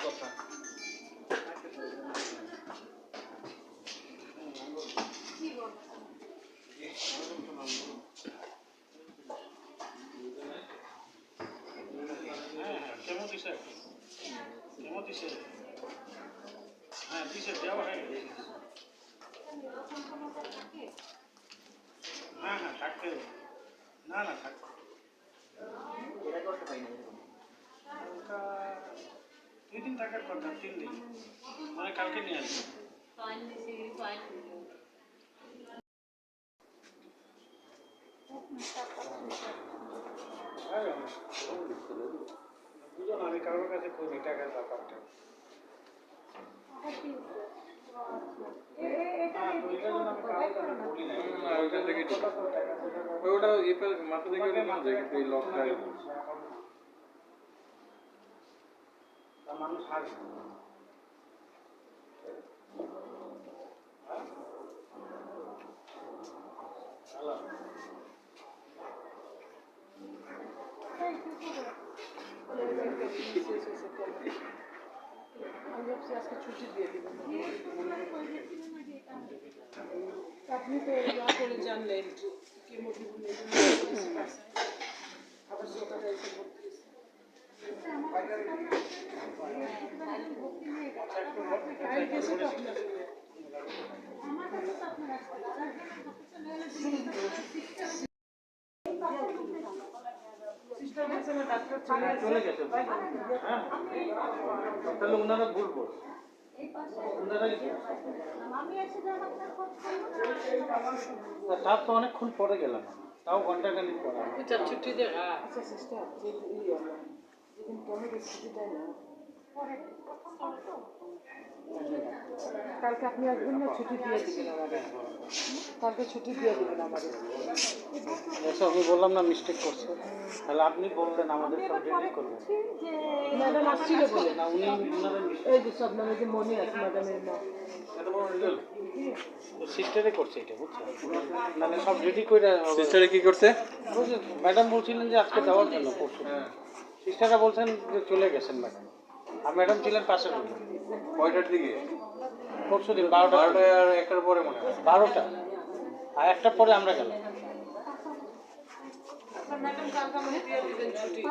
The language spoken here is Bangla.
কথা কেমন দিছে কেমন দিছে হ্যাঁ দিছে দেওয়া হয়ে গেছে হ্যাঁ হ্যাঁ থাকতে না না থাকতে এটা করতে পারি না দুই দিন থাকার কথা 3 দিন মানে কালকে নিয়ে আসবো দুজন আমি কারোর কাছে খুঁজি টাকার ব্যাপারটা ওটা এপাল মাথা থেকে এই লকটা মানুষ হাসবে আপনি তো ইয়া করে জানলেন আবার সকালে এসে চলে গেছে হ্যাঁ তাহলে ওনারা বলবো তার তো অনেকক্ষণ পরে গেলাম তাও ঘন্টাখানিক পরে ছুটি দেয় আচ্ছা সিস্টার যেদিন টমেটো ছুটি দেয় না কালকে আপনি আসবেন না ছুটি দিয়ে দিবেন আমাদের কালকে ছুটি দিয়ে দিবেন আমাদের আমি বললাম না মিস্টেক করছে তাহলে আপনি বললেন আমাদের সব রেডি করবেন ম্যাডাম আসছিল বলে না উনি ওনাদের এই যে সব নামে যে মনে আছে ম্যাডামের মা এত বড় রেজাল্ট সিস্টারে করছে এটা বুঝছেন মানে সব রেডি করে সিস্টারে কি করছে ম্যাডাম বলছিলেন যে আজকে দেওয়ার জন্য পরশু সিস্টাররা বলছেন যে চলে গেছেন ম্যাডাম আর ম্যাডাম ছিলেন পাশে রুমে কয়টার দিকে পরশু দিন 12টা আর 1টার পরে মনে হয় 12টা আর 1টার পরে আমরা গেলাম ম্যাডাম কালকে আমাদের দিয়ে দিবেন ছুটি